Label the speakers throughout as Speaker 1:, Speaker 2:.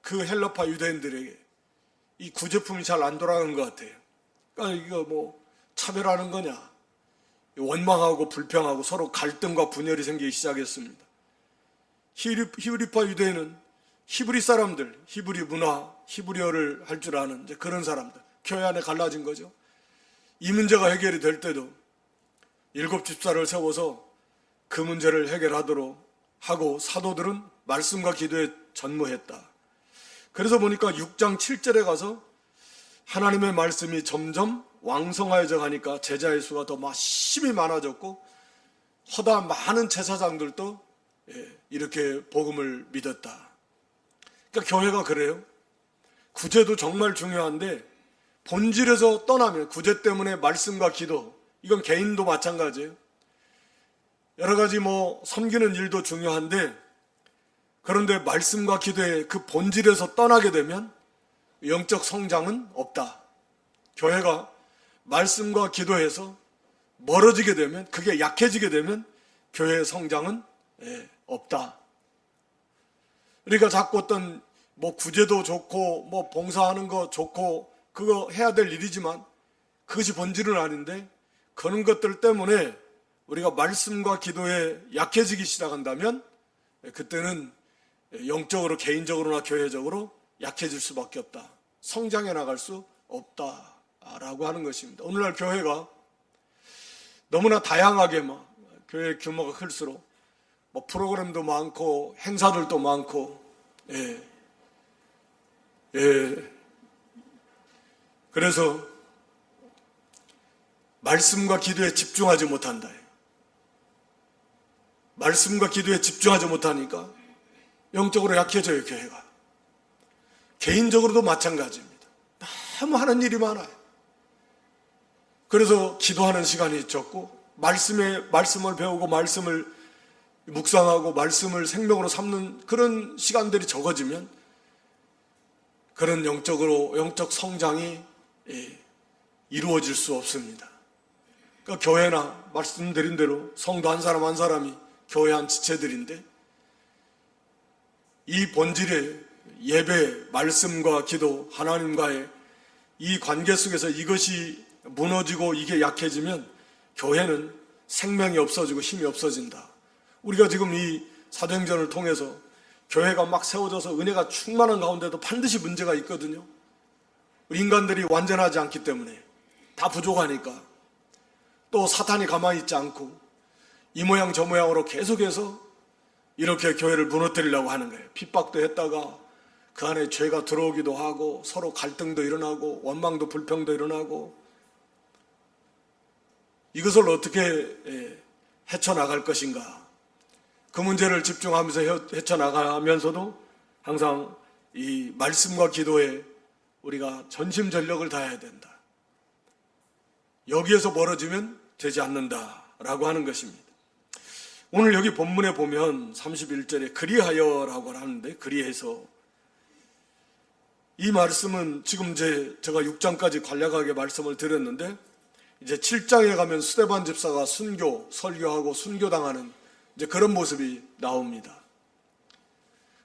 Speaker 1: 그 헬라파 유대인들에게 이 구제품이 잘 안 돌아가는 것 같아요. 그러니까 이거 뭐 차별하는 거냐, 원망하고 불평하고 서로 갈등과 분열이 생기기 시작했습니다. 히브리파 유대인은 히브리 사람들, 히브리 문화, 히브리어를 할 줄 아는 이제 그런 사람들, 교회 안에 갈라진 거죠. 이 문제가 해결이 될 때도 7집사를 세워서 그 문제를 해결하도록 하고 사도들은 말씀과 기도에 전무했다. 그래서 보니까 6장 7절에 가서 하나님의 말씀이 점점 왕성하여져 가니까 제자의 수가 더 심히 많아졌고 허다한 많은 제사장들도 이렇게 복음을 믿었다. 그러니까 교회가 그래요. 구제도 정말 중요한데 본질에서 떠나면 구제 때문에 말씀과 기도, 이건 개인도 마찬가지예요. 여러 가지 섬기는 일도 중요한데 그런데 말씀과 기도의 그 본질에서 떠나게 되면 영적 성장은 없다. 교회가 말씀과 기도에서 멀어지게 되면, 그게 약해지게 되면 교회의 성장은 없다. 그러니까 자꾸 어떤 구제도 좋고 봉사하는 거 좋고 그거 해야 될 일이지만 그것이 본질은 아닌데 그런 것들 때문에 우리가 말씀과 기도에 약해지기 시작한다면 그때는 영적으로 개인적으로나 교회적으로 약해질 수밖에 없다. 성장해 나갈 수 없다라고 하는 것입니다. 오늘날 교회가 너무나 다양하게 교회 규모가 클수록 프로그램도 많고 행사들도 많고 그래서 말씀과 기도에 집중하지 못한다. 말씀과 기도에 집중하지 못하니까 영적으로 약해져요, 교회가. 개인적으로도 마찬가지입니다. 너무 하는 일이 많아요. 그래서 기도하는 시간이 적고 말씀을 배우고 말씀을 묵상하고 말씀을 생명으로 삼는 그런 시간들이 적어지면 그런 영적 성장이 이루어질 수 없습니다. 그러니까 교회나 말씀드린 대로 성도 한 사람 한 사람이 교회 한 지체들인데 이 본질의 예배, 말씀과 기도, 하나님과의 이 관계 속에서 이것이 무너지고 이게 약해지면 교회는 생명이 없어지고 힘이 없어진다. 우리가 지금 이 사도행전을 통해서 교회가 막 세워져서 은혜가 충만한 가운데도 반드시 문제가 있거든요. 인간들이 완전하지 않기 때문에 다 부족하니까 또 사탄이 가만히 있지 않고 이 모양 저 모양으로 계속해서 이렇게 교회를 무너뜨리려고 하는 거예요. 핍박도 했다가 그 안에 죄가 들어오기도 하고 서로 갈등도 일어나고 원망도 불평도 일어나고 이것을 어떻게 헤쳐나갈 것인가. 그 문제를 집중하면서 헤쳐나가면서도 항상 이 말씀과 기도에 우리가 전심전력을 다해야 된다. 여기에서 멀어지면 되지 않는다라고 하는 것입니다. 오늘 여기 본문에 보면 31절에 그리하여라고 하는데 그리해서 이 말씀은 지금 제가 6장까지 간략하게 말씀을 드렸는데 이제 7장에 가면 스데반 집사가 설교하고 순교당하는 이제 그런 모습이 나옵니다.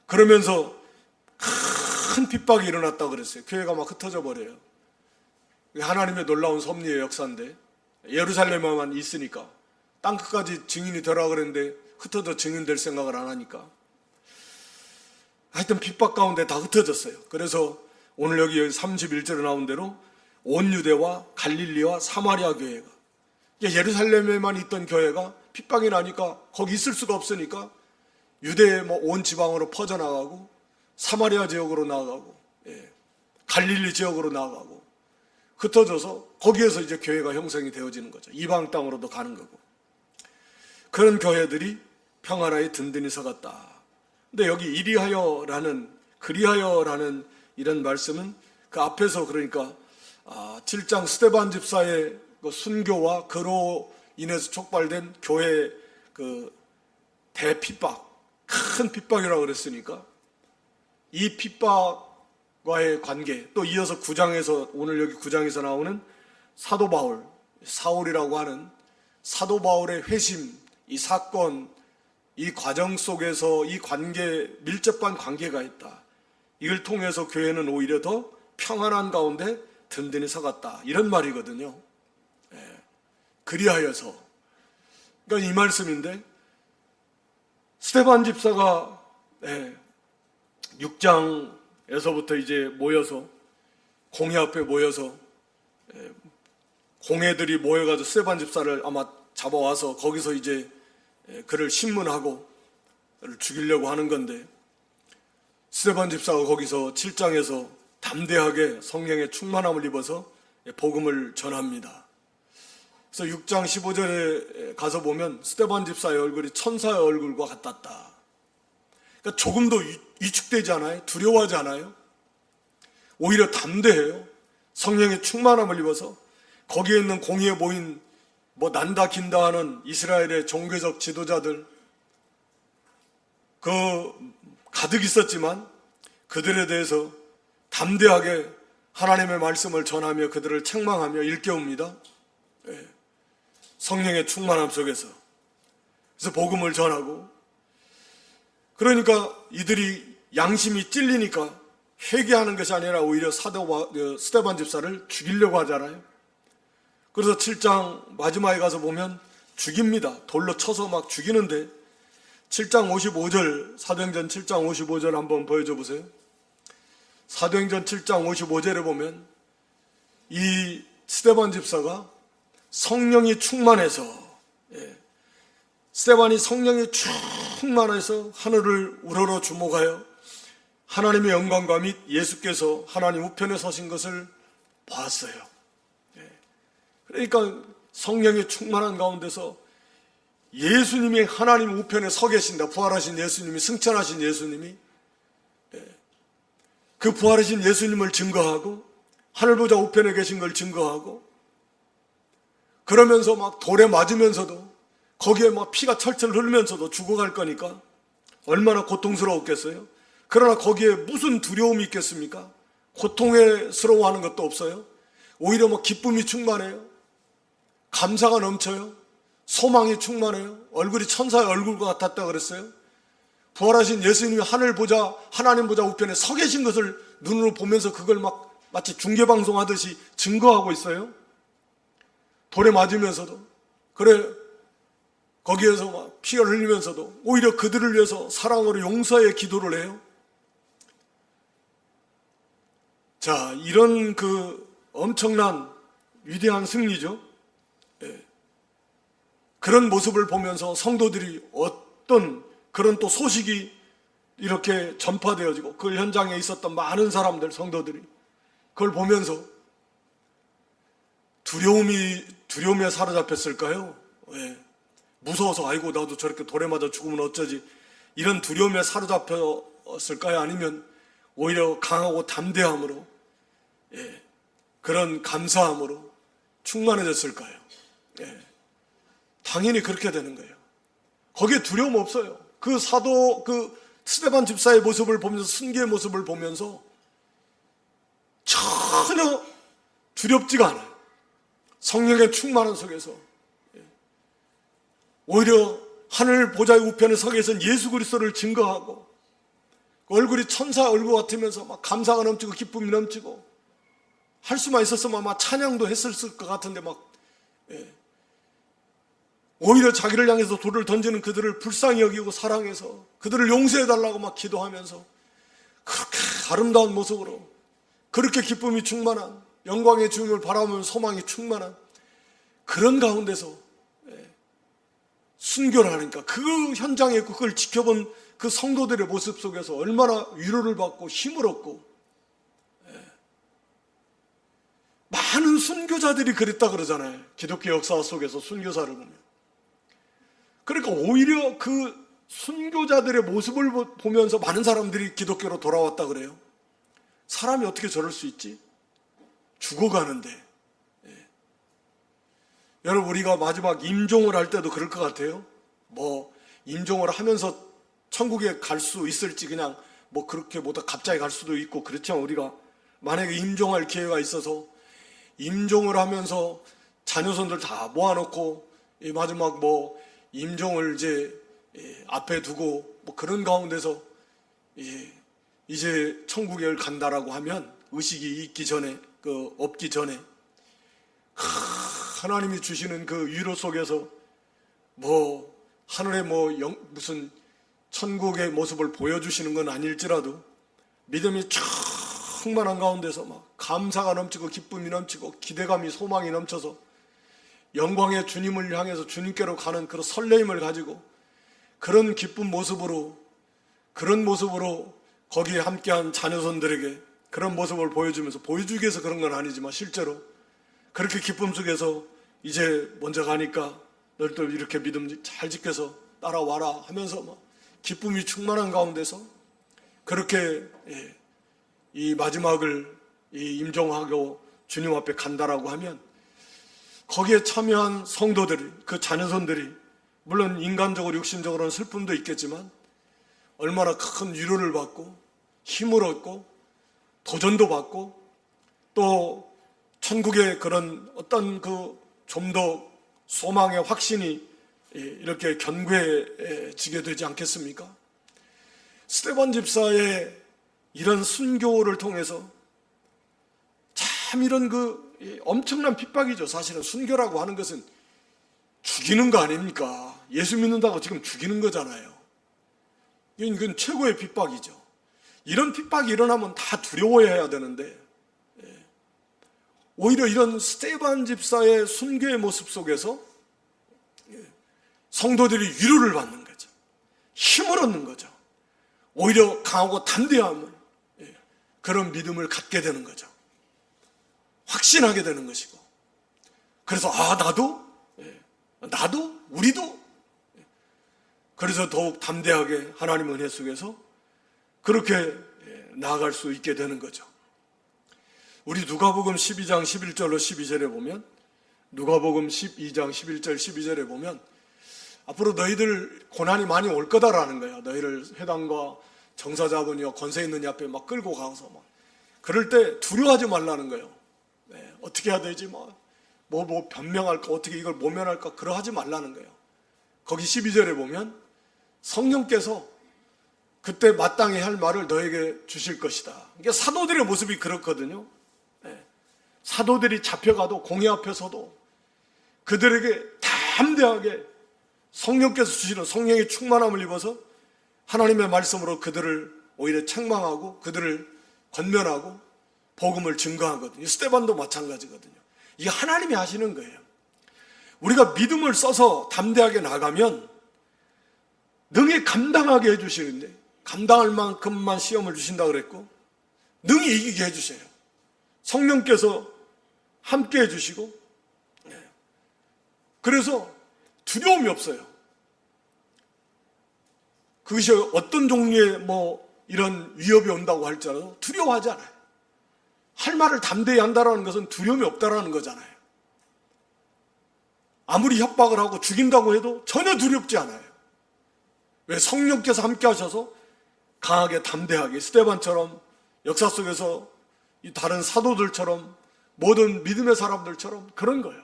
Speaker 1: 그러면서 큰 핍박이 일어났다고 그랬어요. 교회가 막 흩어져 버려요. 하나님의 놀라운 섭리의 역사인데 예루살렘에만 있으니까 땅끝까지 증인이 되라 그랬는데 흩어져 증인될 생각을 안 하니까 하여튼 핍박 가운데 다 흩어졌어요. 그래서 오늘 여기 31절에 나온 대로 온 유대와 갈릴리와 사마리아 교회가 예루살렘에만 있던 교회가 핍박이 나니까 거기 있을 수가 없으니까 유대의 온 지방으로 퍼져나가고 사마리아 지역으로 나가고 갈릴리 지역으로 나가고 흩어져서 거기에서 이제 교회가 형성이 되어지는 거죠. 이방 땅으로도 가는 거고 그런 교회들이 평화라에 든든히 서갔다. 근데 여기 그리하여라는 이런 말씀은 그 앞에서 그러니까 7장 스데반 집사의 그 순교와 그로 인해서 촉발된 교회 그 대핍박, 큰 핍박이라고 그랬으니까 이 핍박과의 관계, 또 이어서 9장에서 오늘 여기 9장에서 나오는 사도 바울, 사울이라고 하는 사도 바울의 회심, 이 사건, 이 과정 속에서 이 관계, 밀접한 관계가 있다. 이걸 통해서 교회는 오히려 더 평안한 가운데 든든히 서갔다, 이런 말이거든요. 그리하여서, 그러니까 이 말씀인데, 스데반 집사가 6장에서부터 이제 모여서, 공회 앞에 모여서, 공회들이 모여가지고 스데반 집사를 아마 잡아와서 거기서 이제 그를 신문하고 그를 죽이려고 하는 건데, 스데반 집사가 거기서 7장에서 담대하게 성령의 충만함을 입어서 복음을 전합니다. 그래서 6장 15절에 가서 보면 스데반 집사의 얼굴이 천사의 얼굴과 같았다. 그러니까 조금도 위축되지 않아요? 두려워하지 않아요? 오히려 담대해요. 성령의 충만함을 입어서 거기에 있는 공의에 모인 난다 긴다 하는 이스라엘의 종교적 지도자들, 가득 있었지만 그들에 대해서 담대하게 하나님의 말씀을 전하며 그들을 책망하며 일깨웁니다. 성령의 충만함 속에서. 그래서 복음을 전하고, 그러니까 이들이 양심이 찔리니까 회개하는 것이 아니라 오히려 스데반 집사를 죽이려고 하잖아요. 그래서 7장 마지막에 가서 보면 죽입니다. 돌로 쳐서 막 죽이는데, 7장 55절, 사도행전 7장 55절 한번 보여줘 보세요. 사도행전 7장 55절에 보면 이 스데반 집사가 성령이 충만해서, 스데반이 성령이 충만해서 하늘을 우러러 주목하여 하나님의 영광과 및 예수께서 하나님 우편에 서신 것을 봤어요. 그러니까 성령이 충만한 가운데서 예수님이 하나님 우편에 서 계신다. 부활하신 예수님이, 승천하신 예수님이, 그 부활하신 예수님을 증거하고 하늘보좌 우편에 계신 걸 증거하고, 그러면서 막 돌에 맞으면서도 거기에 막 피가 철철 흐르면서도 죽어갈 거니까 얼마나 고통스러웠겠어요. 그러나 거기에 무슨 두려움이 있겠습니까? 고통스러워하는 것도 없어요. 오히려 막 기쁨이 충만해요. 감사가 넘쳐요. 소망이 충만해요. 얼굴이 천사의 얼굴과 같았다 그랬어요. 부활하신 예수님이 하나님 보좌 우편에 서 계신 것을 눈으로 보면서 그걸 막 마치 중계방송하듯이 증거하고 있어요. 돌에 맞으면서도, 거기에서 막 피가 흘리면서도 오히려 그들을 위해서 사랑으로 용서의 기도를 해요. 자, 이런 엄청난 위대한 승리죠. 그런 모습을 보면서 성도들이 어떤 그런 또 소식이 이렇게 전파되어지고, 그 현장에 있었던 많은 사람들, 성도들이 그걸 보면서 두려움에 사로잡혔을까요? 왜? 무서워서 아이고 나도 저렇게 돌에 맞아 죽으면 어쩌지, 이런 두려움에 사로잡혔을까요? 아니면 오히려 강하고 담대함으로, 그런 감사함으로 충만해졌을까요? 당연히 그렇게 되는 거예요. 거기에 두려움 없어요. 그 스데반 집사의 모습을 보면서, 순교의 모습을 보면서 전혀 두렵지가 않아요. 성령의 충만한 속에서 오히려 하늘 보좌의 우편에 서 계신 예수 그리스도를 증거하고, 얼굴이 천사 얼굴 같으면서 막 감사가 넘치고 기쁨이 넘치고, 할 수만 있었으면 아마 찬양도 했을 것 같은데 오히려 자기를 향해서 돌을 던지는 그들을 불쌍히 여기고 사랑해서 그들을 용서해달라고 막 기도하면서 그렇게 아름다운 모습으로, 그렇게 기쁨이 충만한, 영광의 주님을 바라보면 소망이 충만한 그런 가운데서 순교를 하니까, 그 현장에 있고 그걸 지켜본 그 성도들의 모습 속에서 얼마나 위로를 받고 힘을 얻고, 많은 순교자들이 그랬다 그러잖아요. 기독교 역사 속에서 순교사를 보면. 그러니까 오히려 그 순교자들의 모습을 보면서 많은 사람들이 기독교로 돌아왔다 그래요. 사람이 어떻게 저럴 수 있지? 죽어가는데. 여러분, 우리가 마지막 임종을 할 때도 그럴 것 같아요. 임종을 하면서 천국에 갈 수 있을지, 그냥 그렇게 갑자기 갈 수도 있고, 그렇지만 우리가 만약에 임종할 기회가 있어서 임종을 하면서 자녀손들 다 모아놓고 마지막 임종을 이제 앞에 두고 그런 가운데서 이제 천국에 간다라고 하면 의식이 있기 전에, 없기 전에 하나님이 주시는 그 위로 속에서 하늘에 무슨 천국의 모습을 보여주시는 건 아닐지라도 믿음이 충만한 가운데서 막 감사가 넘치고 기쁨이 넘치고 기대감이 소망이 넘쳐서 영광의 주님을 향해서 주님께로 가는 그런 설레임을 가지고 그런 기쁜 모습으로 거기에 함께한 자녀손들에게 그런 모습을 보여주기 위해서 그런 건 아니지만 실제로 그렇게 기쁨 속에서 이제 먼저 가니까 너희도 이렇게 믿음 잘 지켜서 따라와라 하면서 막 기쁨이 충만한 가운데서 그렇게 이 마지막을 임종하고 주님 앞에 간다라고 하면 거기에 참여한 성도들이, 그 자녀손들이 물론 인간적으로 육신적으로는 슬픔도 있겠지만 얼마나 큰 위로를 받고 힘을 얻고 도전도 받고 또 천국의 그런 어떤 좀 더 소망의 확신이 이렇게 견고해지게 되지 않겠습니까? 스데반 집사의 이런 순교를 통해서 참 이런 엄청난 핍박이죠. 사실은 순교라고 하는 것은 죽이는 거 아닙니까? 예수 믿는다고 지금 죽이는 거잖아요. 이건 최고의 핍박이죠. 이런 핍박이 일어나면 다 두려워해야 되는데 오히려 이런 스데반 집사의 순교의 모습 속에서 성도들이 위로를 받는 거죠. 힘을 얻는 거죠. 오히려 강하고 담대함을, 그런 믿음을 갖게 되는 거죠. 확신하게 되는 것이고. 그래서 나도 우리도 그래서 더욱 담대하게 하나님의 은혜 속에서 그렇게 나아갈 수 있게 되는 거죠. 우리 누가복음 12장 11절로 12절에 보면 누가복음 12장 11절 12절에 보면 앞으로 너희들 고난이 많이 올 거다라는 거예요. 너희를 회당과 정사자분이와 권세 있는 이 앞에 막 끌고 가서 막 그럴 때 두려워하지 말라는 거예요. 어떻게 해야 되지? 뭐 변명할까? 어떻게 이걸 모면할까? 그러하지 말라는 거예요. 거기 12절에 보면 성령께서 그때 마땅히 할 말을 너에게 주실 것이다. 그러니까 사도들의 모습이 그렇거든요. 사도들이 잡혀가도 공회 앞에서도 그들에게 담대하게 성령께서 주시는 성령의 충만함을 입어서 하나님의 말씀으로 그들을 오히려 책망하고 그들을 권면하고 복음을 증거하거든요. 스데반도 마찬가지거든요. 이게 하나님이 하시는 거예요. 우리가 믿음을 써서 담대하게 나가면 능히 감당하게 해주시는데 감당할 만큼만 시험을 주신다고 그랬고 능히 이기게 해주세요. 성령께서 함께 해주시고 그래서 두려움이 없어요. 그것이 어떤 종류의 이런 위협이 온다고 할지라도 두려워하지 않아요. 할 말을 담대히 한다는 것은 두려움이 없다라는 거잖아요. 아무리 협박을 하고 죽인다고 해도 전혀 두렵지 않아요. 왜? 성령께서 함께 하셔서 강하게 담대하게 스데반처럼 역사 속에서 이 다른 사도들처럼 모든 믿음의 사람들처럼 그런 거예요.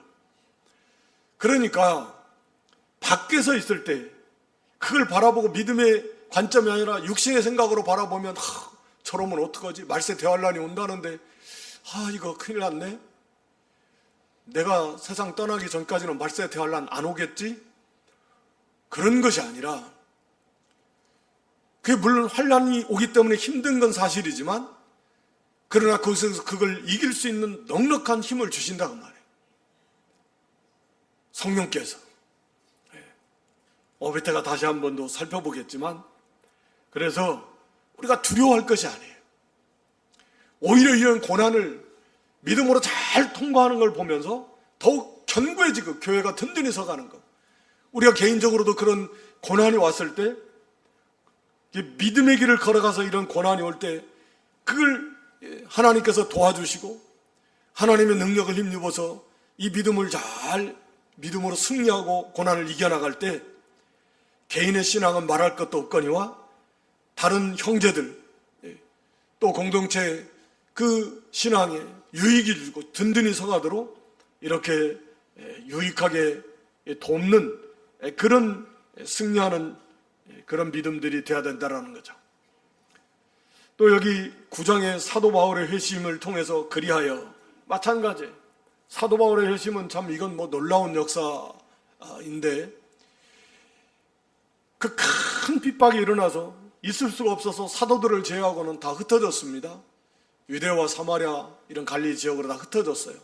Speaker 1: 그러니까 밖에서 있을 때 그걸 바라보고 믿음의 관점이 아니라 육신의 생각으로 바라보면 저러면 어떡하지? 말세 대환란이 온다는데 이거 큰일 났네. 내가 세상 떠나기 전까지는 말세 대환란 안 오겠지? 그런 것이 아니라 그게 물론 환란이 오기 때문에 힘든 건 사실이지만 그러나 거기서 그걸 이길 수 있는 넉넉한 힘을 주신다고 말해요. 성령께서. 밑에가 다시 한 번 더 살펴보겠지만 그래서 우리가 두려워할 것이 아니에요. 오히려 이런 고난을 믿음으로 잘 통과하는 걸 보면서 더욱 견고해지고 교회가 든든히 서가는 것. 우리가 개인적으로도 그런 고난이 왔을 때 믿음의 길을 걸어가서 이런 고난이 올 때 그걸 하나님께서 도와주시고 하나님의 능력을 힘입어서 이 믿음을 잘 믿음으로 승리하고 고난을 이겨나갈 때 개인의 신앙은 말할 것도 없거니와 다른 형제들 또 공동체 그 신앙에 유익이 주고 든든히 서가도록 이렇게 유익하게 돕는 그런 승리하는 그런 믿음들이 되어야 된다는 거죠. 또 여기 9장의 사도 바울의 회심을 통해서 그리하여 마찬가지. 사도 바울의 회심은 참 이건 뭐 놀라운 역사인데 그 큰 핍박이 일어나서 있을 수가 없어서 사도들을 제외하고는 다 흩어졌습니다. 유대와 사마리아 이런 갈릴리 지역으로 다 흩어졌어요.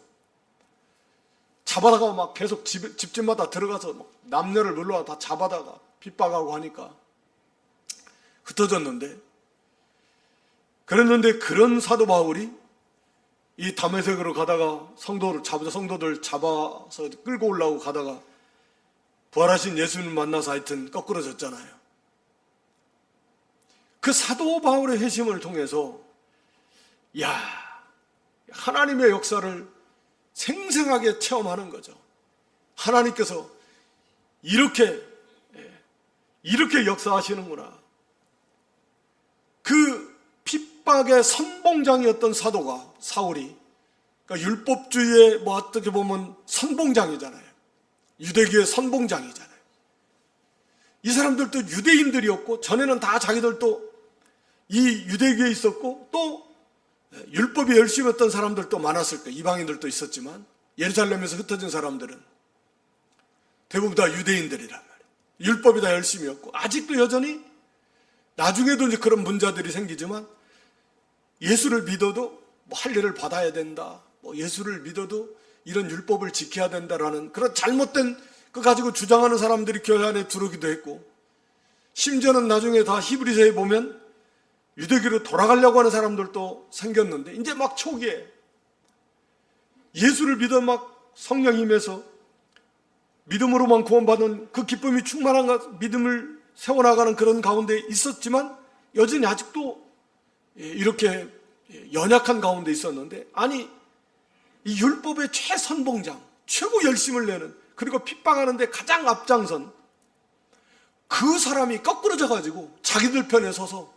Speaker 1: 잡아다가 막 계속 집집마다 들어가서 막 남녀를 물러와 다 잡아다가 핍박하고 하니까 흩어졌는데, 그랬는데 그런 사도 바울이 이 다메섹으로 가다가 성도들 잡아서 끌고 올라오고 가다가 부활하신 예수님 만나서 하여튼 거꾸로 졌잖아요. 그 사도 바울의 회심을 통해서 하나님의 역사를 생생하게 체험하는 거죠. 하나님께서 이렇게 역사하시는구나. 그 핍박의 선봉장이었던 사도가 사울이, 그러니까 율법주의의 뭐 어떻게 보면 선봉장이잖아요. 유대교의 선봉장이잖아요. 이 사람들도 유대인들이었고 전에는 다 자기들도 이 유대교에 있었고 또 율법이 열심히 했던 사람들도 많았을 거예요. 이방인들도 있었지만 예루살렘에서 흩어진 사람들은 대부분 다 유대인들이란 말이에요. 율법이 다 열심히였고 아직도 여전히 나중에도 이제 그런 문제들이 생기지만 예수를 믿어도 뭐 할 일을 받아야 된다. 뭐 예수를 믿어도 이런 율법을 지켜야 된다라는 그런 잘못된 그 가지고 주장하는 사람들이 교회 안에 들어오기도 했고, 심지어는 나중에 다 히브리서에 보면 유대교로 돌아가려고 하는 사람들도 생겼는데, 이제 막 초기에 예수를 믿어 막 성령 임해서 믿음으로만 구원받은 그 기쁨이 충만한 믿음을 세워나가는 그런 가운데 있었지만 여전히 아직도 이렇게 연약한 가운데 있었는데, 아니 이 율법의 최선봉장, 최고 열심을 내는, 그리고 핍박하는데 가장 앞장선 그 사람이 거꾸로져 가지고 자기들 편에 서서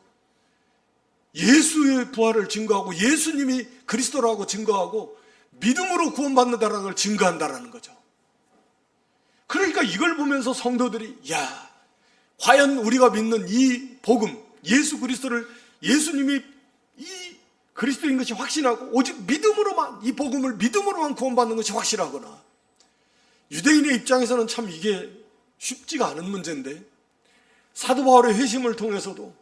Speaker 1: 예수의 부활을 증거하고 예수님이 그리스도라고 증거하고 믿음으로 구원받는다는 걸 증거한다라는 거죠. 그러니까 이걸 보면서 성도들이 과연 우리가 믿는 이 복음, 예수 그리스도를, 예수님이 이 그리스도인 것이 확신하고 오직 믿음으로만, 이 복음을 믿음으로만 구원받는 것이 확실하구나. 유대인의 입장에서는 참 이게 쉽지가 않은 문제인데 사도 바울의 회심을 통해서도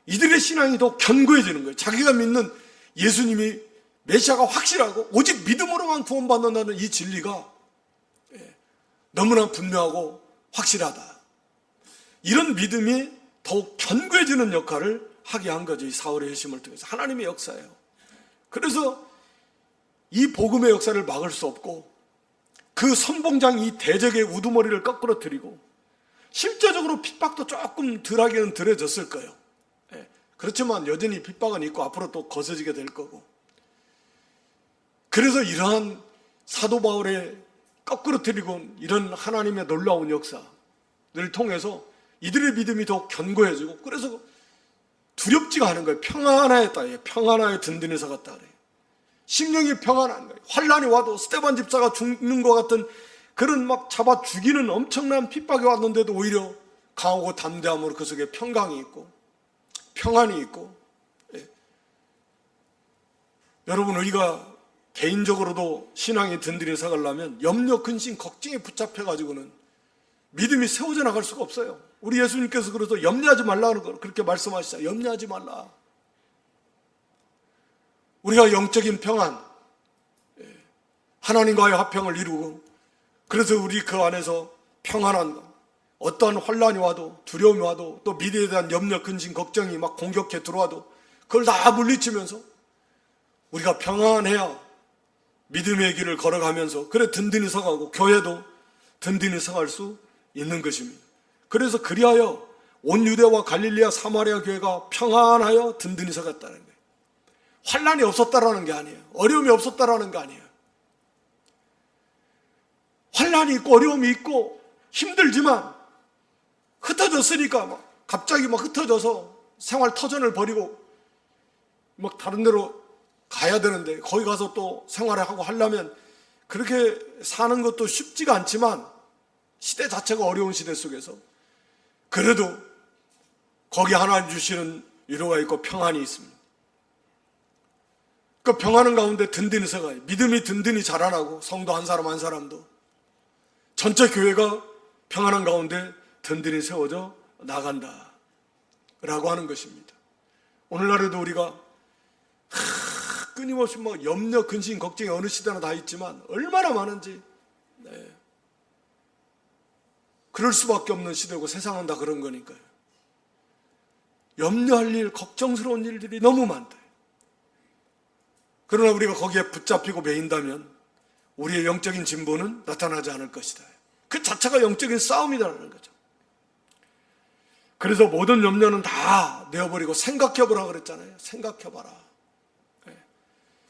Speaker 1: 이들의 신앙이 더 견고해지는 거예요. 자기가 믿는 예수님이 메시아가 확실하고 오직 믿음으로만 구원받는다는 이 진리가 너무나 분명하고 확실하다. 이런 믿음이 더욱 견고해지는 역할을 하게 한 거죠. 이 사울의 회심을 통해서. 하나님의 역사예요. 그래서 이 복음의 역사를 막을 수 없고 그 선봉장이 이 대적의 우두머리를 거꾸로 들이고 실제적으로 핍박도 조금 덜하게는 덜해졌을 거예요. 그렇지만 여전히 핍박은 있고 앞으로 또 거세지게 될 거고. 그래서 이러한 사도 바울의 거꾸로 들이고 이런 하나님의 놀라운 역사를 통해서 이들의 믿음이 더 견고해지고, 그래서 두렵지가 않은 거예요. 평안하였다. 평안하여 든든히 서갔다 그래요. 심령이 평안한 거예요. 환란이 와도 스데반 집사가 죽는 것 같은 그런 막 잡아 죽이는 엄청난 핍박이 왔는데도 오히려 강하고 담대함으로 그 속에 평강이 있고 평안이 있고. 여러분, 우리가 개인적으로도 신앙이 든든히 서가려면 염려, 근심, 걱정에 붙잡혀가지고는 믿음이 세워져 나갈 수가 없어요. 우리 예수님께서 그래서 염려하지 말라는 걸 그렇게 말씀하시죠. 염려하지 말라. 우리가 영적인 평안, 하나님과의 화평을 이루고, 그래서 우리 그 안에서 평안한 것, 어떠한 환란이 와도 두려움이 와도 또 미래에 대한 염려, 근심, 걱정이 막 공격해 들어와도 그걸 다 물리치면서 우리가 평안해야 믿음의 길을 걸어가면서 그래 든든히 서가고 교회도 든든히 서갈 수 있는 것입니다. 그래서 그리하여 온 유대와 갈릴리아 사마리아 교회가 평안하여 든든히 서갔다는 거예요. 환란이 없었다라는 게 아니에요. 어려움이 없었다라는 게 아니에요. 환란이 있고 어려움이 있고 힘들지만 흩어졌으니까 갑자기 흩어져서 생활 터전을 버리고 다른 데로 가야 되는데 거기 가서 또 생활을 하고 하려면 그렇게 사는 것도 쉽지가 않지만 시대 자체가 어려운 시대 속에서 그래도 거기 하나님 주시는 위로가 있고 평안이 있습니다. 그 평안한 가운데 든든히 서가요. 믿음이 든든히 자라나고 성도 한 사람 한 사람도 전체 교회가 평안한 가운데 든든히 세워져 나간다 라고 하는 것입니다. 오늘날에도 우리가 끊임없이 뭐 염려, 근심, 걱정이 어느 시대나 다 있지만 얼마나 많은지 그럴 수밖에 없는 시대고 세상은 다 그런 거니까요. 염려할 일, 걱정스러운 일들이 너무 많다. 그러나 우리가 거기에 붙잡히고 매인다면 우리의 영적인 진보는 나타나지 않을 것이다. 그 자체가 영적인 싸움이라는 거죠. 그래서 모든 염려는 다 내어버리고 생각해보라 그랬잖아요. 생각해봐라.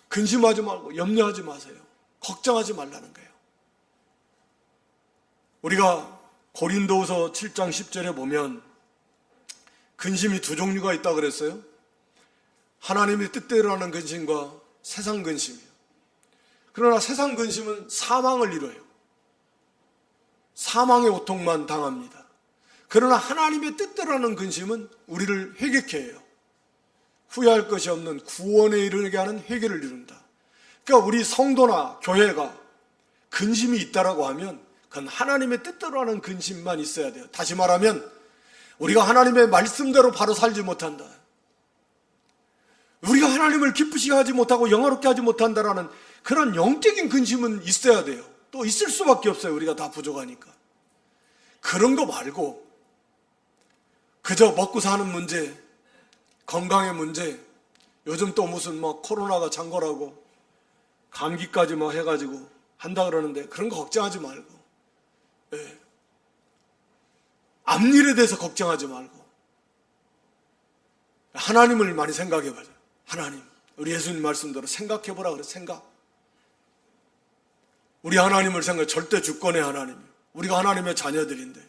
Speaker 1: 근심하지 말고 염려하지 마세요. 걱정하지 말라는 거예요. 우리가 고린도후서 7장 10절에 보면 근심이 두 종류가 있다고 그랬어요. 하나님의 뜻대로 하는 근심과 세상 근심이에요. 그러나 세상 근심은 사망을 이뤄요. 사망의 고통만 당합니다. 그러나 하나님의 뜻대로 하는 근심은 우리를 회개케 해요. 후회할 것이 없는 구원에 이르게 하는 회개를 이룬다. 그러니까 우리 성도나 교회가 근심이 있다라고 하면 그건 하나님의 뜻대로 하는 근심만 있어야 돼요. 다시 말하면 우리가 하나님의 말씀대로 바로 살지 못한다. 우리가 하나님을 기쁘시게 하지 못하고 영화롭게 하지 못한다라는 그런 영적인 근심은 있어야 돼요. 또 있을 수밖에 없어요. 우리가 다 부족하니까. 그런 거 말고 그저 먹고 사는 문제, 건강의 문제, 요즘 또 무슨 뭐 코로나가 창궐하고 감기까지 뭐 해가지고 한다 그러는데 그런 거 걱정하지 말고, 앞일에 대해서 걱정하지 말고 하나님을 많이 생각해보자. 하나님, 우리 예수님 말씀대로 생각해보라 그래. 생각. 우리 하나님을 생각해. 절대 주권의 하나님. 우리가 하나님의 자녀들인데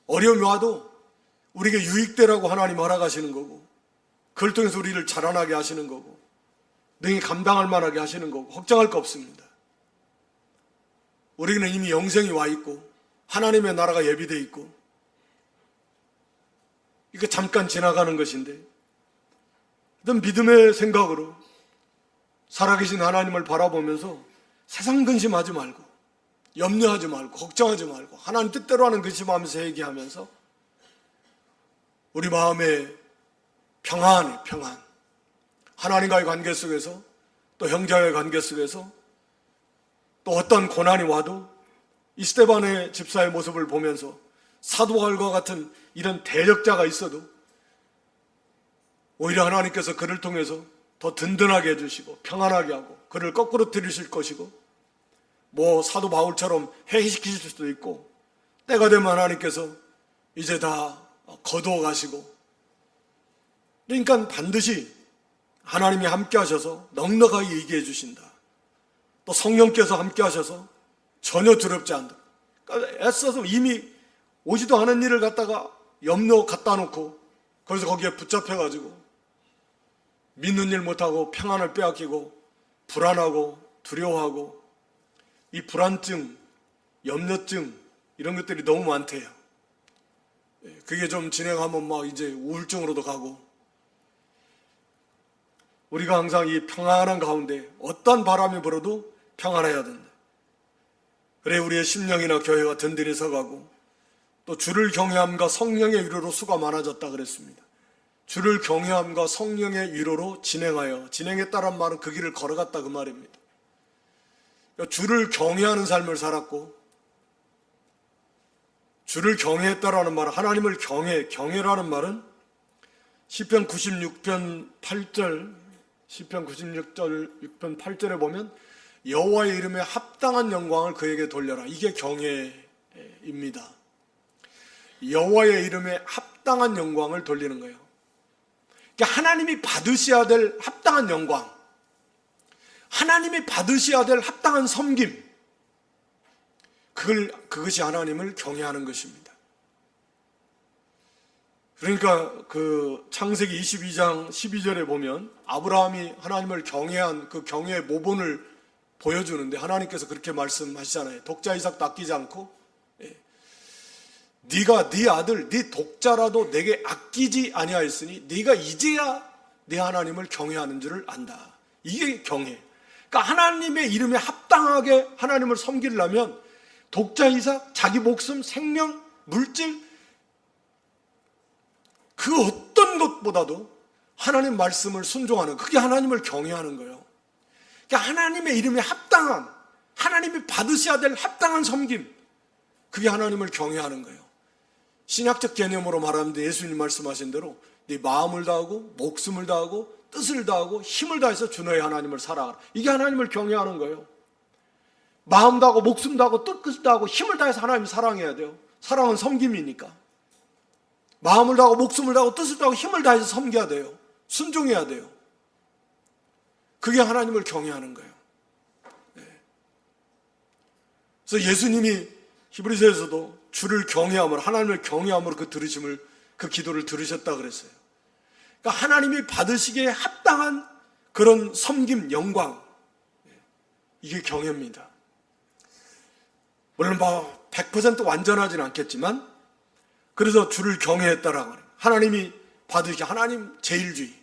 Speaker 1: 어려움이 와도 우리에게 유익되라고 하나님 허락하시는 거고, 그걸 통해서 우리를 자라나게 하시는 거고, 능히 감당할 만하게 하시는 거고, 걱정할 거 없습니다. 우리는 이미 영생이 와 있고 하나님의 나라가 예비되어 있고, 이게 잠깐 지나가는 것인데 어떤 믿음의 생각으로 살아계신 하나님을 바라보면서 세상 근심하지 말고, 염려하지 말고, 걱정하지 말고, 하나님 뜻대로 하는 근심하면서 얘기하면서 우리 마음의 평안에 평안, 하나님과의 관계 속에서, 또 형제와의 관계 속에서, 또 어떤 고난이 와도 이 스데반의 집사의 모습을 보면서 사도 바울과 같은 이런 대적자가 있어도 오히려 하나님께서 그를 통해서 더 든든하게 해주시고 평안하게 하고 그를 거꾸로 들이실 것이고, 뭐 사도 바울처럼 해시키실 수도 있고, 때가 되면 하나님께서 이제 다 거두어 가시고, 그러니까 반드시 하나님이 함께 하셔서 넉넉하게 얘기해 주신다. 또 성령께서 함께 하셔서 전혀 두렵지 않다. 그러니까 애써서 이미 오지도 않은 일을 갖다가 염려 갖다 놓고 거기서 거기에 붙잡혀가지고 믿는 일 못하고 평안을 빼앗기고 불안하고 두려워하고, 이 불안증, 염려증 이런 것들이 너무 많대요. 그게 좀 진행하면 막 이제 우울증으로도 가고, 우리가 항상 이 평안한 가운데 어떤 바람이 불어도 평안해야 된다. 그래 우리의 심령이나 교회가 든든히 서가고, 또 주를 경외함과 성령의 위로로 수가 많아졌다 그랬습니다. 주를 경외함과 성령의 위로로 진행했다란 말은 그 길을 걸어갔다 그 말입니다. 주를 경외하는 삶을 살았고, 주를 경외했다라는 말은 하나님을 경외라는 말은 시편 96편 8절, 시편 96편 8절에 보면 여호와의 이름에 합당한 영광을 그에게 돌려라. 이게 경외입니다. 여호와의 이름에 합당한 영광을 돌리는 거예요. 그러니까 하나님이 받으셔야 될 합당한 영광, 하나님이 받으셔야 될 합당한 섬김, 그것이 하나님을 경외하는 것입니다. 그러니까 그 창세기 22장 12절에 보면 아브라함이 하나님을 경외한 그 경외의 모본을 보여주는데 하나님께서 그렇게 말씀하시잖아요. 독자 이삭도 아끼지 않고, 네가 네 아들 네 독자라도 내게 아끼지 아니하였으니 네가 이제야 내 하나님을 경외하는 줄을 안다. 이게 경외. 그러니까 하나님의 이름에 합당하게 하나님을 섬기려면 독자이사, 자기 목숨, 생명, 물질 그 어떤 것보다도 하나님 말씀을 순종하는, 그게 하나님을 경외하는 거예요. 그러니까 하나님의 이름에 합당한, 하나님이 받으셔야 될 합당한 섬김, 그게 하나님을 경외하는 거예요. 신약적 개념으로 말하면 예수님 말씀하신 대로 네 마음을 다하고 목숨을 다하고 뜻을 다하고 힘을 다해서 주 너의 하나님을 사랑하라. 이게 하나님을 경외하는 거예요. 마음 다하고 목숨 다하고 뜻 다하고 힘을 다해서 하나님을 사랑해야 돼요. 사랑은 섬김이니까. 마음을 다하고 목숨을 다하고 뜻을 다하고 힘을 다해서 섬겨야 돼요. 순종해야 돼요. 그게 하나님을 경외하는 거예요. 그래서 예수님이 히브리서에서도 주를 경외함으로, 하나님을 경외함으로 그 기도를 들으셨다 그랬어요. 그러니까 하나님이 받으시기에 합당한 그런 섬김, 영광, 이게 경외입니다. 물론 100% 완전하진 않겠지만, 그래서 주를 경외했다라고 하는, 하나님이 받으시기에 하나님 제일주의,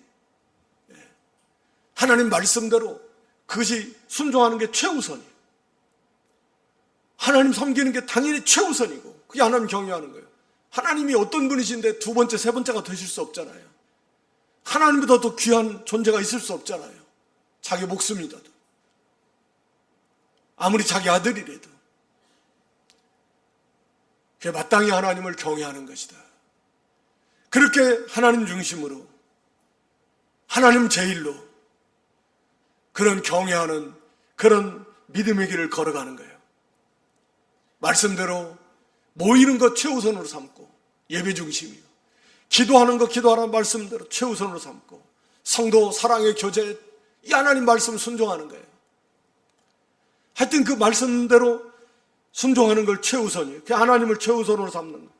Speaker 1: 하나님 말씀대로 그것이 순종하는 게 최우선이에요. 하나님 섬기는 게 당연히 최우선이고, 그게 하나님 경외하는 거예요. 하나님이 어떤 분이신데 두 번째, 세 번째가 되실 수 없잖아요. 하나님보다 더 귀한 존재가 있을 수 없잖아요. 자기 목숨이라도, 아무리 자기 아들이라도. 그게 마땅히 하나님을 경외하는 것이다. 그렇게 하나님 중심으로, 하나님 제일로 그런 경외하는 그런 믿음의 길을 걸어가는 거예요. 말씀대로 모이는 것 최우선으로 삼고, 예배 중심이요, 기도하는 것 기도하라는 말씀대로 최우선으로 삼고, 성도 사랑의 교제, 이 하나님 말씀 순종하는 거예요. 하여튼 그 말씀대로 순종하는 걸 최우선이에요. 그 하나님을 최우선으로 삼는 거예요.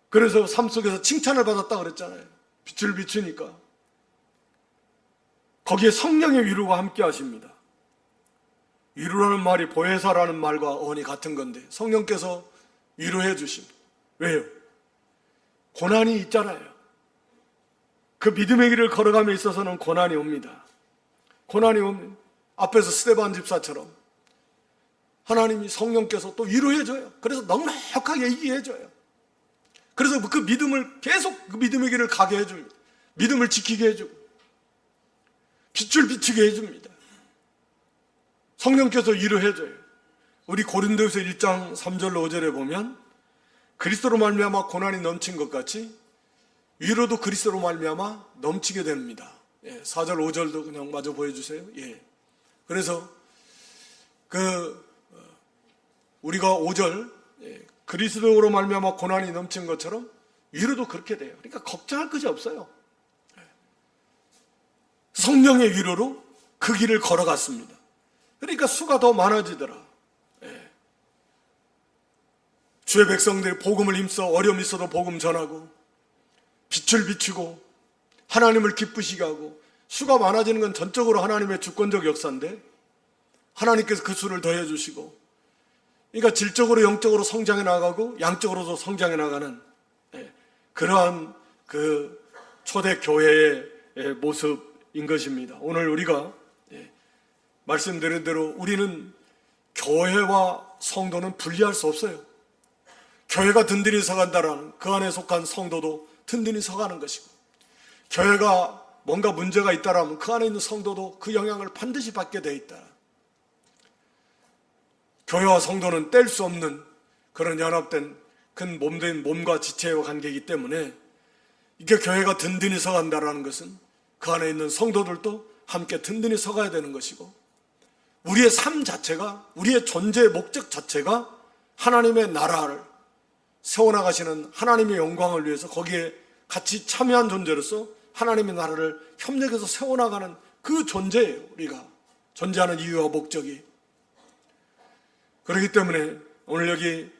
Speaker 1: 그래서 삶 속에서 칭찬을 받았다 그랬잖아요. 빛을 비추니까 거기에 성령의 위로가 함께 하십니다. 위로라는 말이 보혜사라는 말과 어원이 같은 건데, 성령께서 위로해 주십니다. 왜요? 고난이 있잖아요. 그 믿음의 길을 걸어감에 있어서는 고난이 옵니다. 고난이 옵니다. 앞에서 스데반 집사처럼 하나님이, 성령께서 또 위로해줘요. 그래서 넉넉하게 얘기해줘요. 그래서 그 믿음을 계속, 그 믿음의 길을 가게 해줍니다. 믿음을 지키게 해주고 빛을 비추게 해줍니다. 성령께서 위로해줘요. 우리 고린도후서 1장 3절로 5절에 보면 그리스도로 말미암아 고난이 넘친 것 같이 위로도 그리스도로 말미암아 넘치게 됩니다. 4절 5절도 그냥 마저 보여주세요. 그래서 우리가 5절 그리스도로 말미암아 고난이 넘친 것처럼 위로도 그렇게 돼요. 그러니까 걱정할 것이 없어요. 성령의 위로로 그 길을 걸어갔습니다. 그러니까 수가 더 많아지더라. 주의 백성들이 복음을 힘써 어려움 있어도 복음 전하고, 빛을 비추고 하나님을 기쁘시게 하고, 수가 많아지는 건 전적으로 하나님의 주권적 역사인데 하나님께서 그 수를 더해 주시고, 그러니까 질적으로 영적으로 성장해 나가고 양적으로도 성장해 나가는 그러한 그 초대 교회의 모습인 것입니다. 오늘 우리가 말씀드린 대로 우리는 교회와 성도는 분리할 수 없어요. 교회가 든든히 서간다라는, 그 안에 속한 성도도 든든히 서가는 것이고, 교회가 뭔가 문제가 있다라면 그 안에 있는 성도도 그 영향을 반드시 받게 돼 있다. 교회와 성도는 뗄 수 없는 그런 연합된 큰 몸된 몸과 지체와 관계이기 때문에, 이게 교회가 든든히 서간다라는 것은 그 안에 있는 성도들도 함께 든든히 서가야 되는 것이고, 우리의 삶 자체가, 우리의 존재의 목적 자체가 하나님의 나라를 세워나가시는 하나님의 영광을 위해서 거기에 같이 참여한 존재로서 하나님의 나라를 협력해서 세워나가는 그 존재예요. 우리가 존재하는 이유와 목적이. 그렇기 때문에 오늘 여기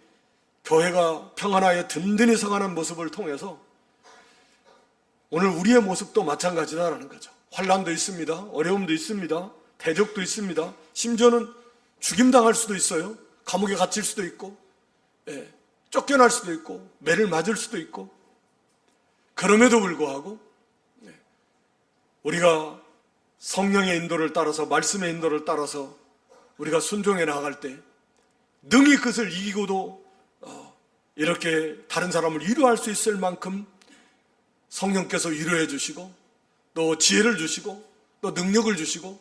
Speaker 1: 교회가 평안하에 든든히 서가는 모습을 통해서 오늘 우리의 모습도 마찬가지다라는 거죠. 환난도 있습니다. 어려움도 있습니다. 대적도 있습니다. 심지어는 죽임당할 수도 있어요. 감옥에 갇힐 수도 있고, 쫓겨날 수도 있고, 매를 맞을 수도 있고. 그럼에도 불구하고 우리가 성령의 인도를 따라서, 말씀의 인도를 따라서 우리가 순종해 나갈 때 능히 그것을 이기고도 이렇게 다른 사람을 위로할 수 있을 만큼 성령께서 위로해 주시고 또 지혜를 주시고 또 능력을 주시고,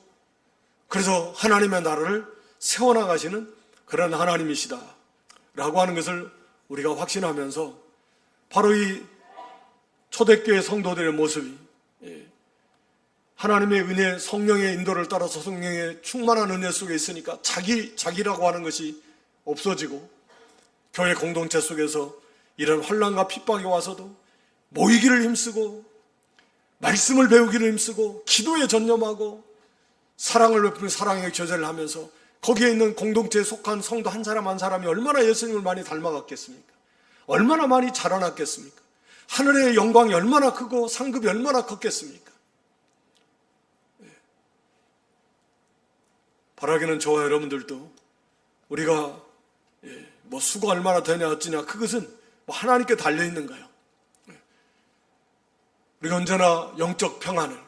Speaker 1: 그래서 하나님의 나라를 세워나가시는 그런 하나님이시다 라고 하는 것을 우리가 확신하면서, 바로 이 초대교회 성도들의 모습이 하나님의 은혜, 성령의 인도를 따라서 성령의 충만한 은혜 속에 있으니까 자기라고 하는 것이 없어지고, 교회 공동체 속에서 이런 환난과 핍박이 와서도 모이기를 힘쓰고 말씀을 배우기를 힘쓰고 기도에 전념하고 사랑을 베푸는 사랑의 교제를 하면서, 거기에 있는 공동체에 속한 성도 한 사람 한 사람이 얼마나 예수님을 많이 닮아갔겠습니까? 얼마나 많이 자라났겠습니까? 하늘의 영광이 얼마나 크고 상급이 얼마나 컸겠습니까? 바라기는 저와 여러분들도 우리가 뭐 수가 얼마나 되냐 어찌냐, 그것은 뭐 하나님께 달려있는 거예요. 우리가 언제나 영적 평안을,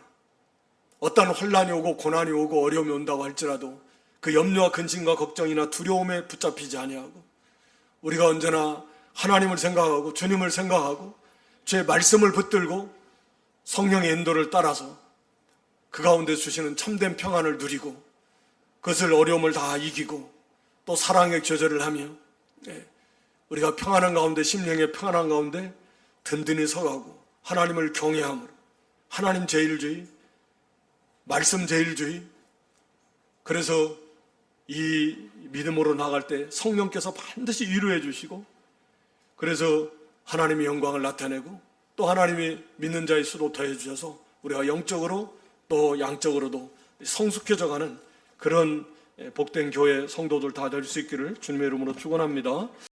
Speaker 1: 어떤 혼란이 오고 고난이 오고 어려움이 온다고 할지라도 그 염려와 근심과 걱정이나 두려움에 붙잡히지 아니하고, 우리가 언제나 하나님을 생각하고 주님을 생각하고 주의 말씀을 붙들고 성령의 인도를 따라서 그 가운데 주시는 참된 평안을 누리고, 그것을 어려움을 다 이기고 또 사랑의 교제를 하며 우리가 평안한 가운데, 심령의 평안한 가운데 든든히 서가고 하나님을 경외함으로, 하나님 제일주의, 말씀 제일주의, 그래서 이 믿음으로 나갈 때 성령께서 반드시 위로해 주시고, 그래서 하나님의 영광을 나타내고 또 하나님이 믿는 자의 수도 더해 주셔서 우리가 영적으로 또 양적으로도 성숙해져 가는 그런 복된 교회 성도들 다 될 수 있기를 주님의 이름으로 축원합니다.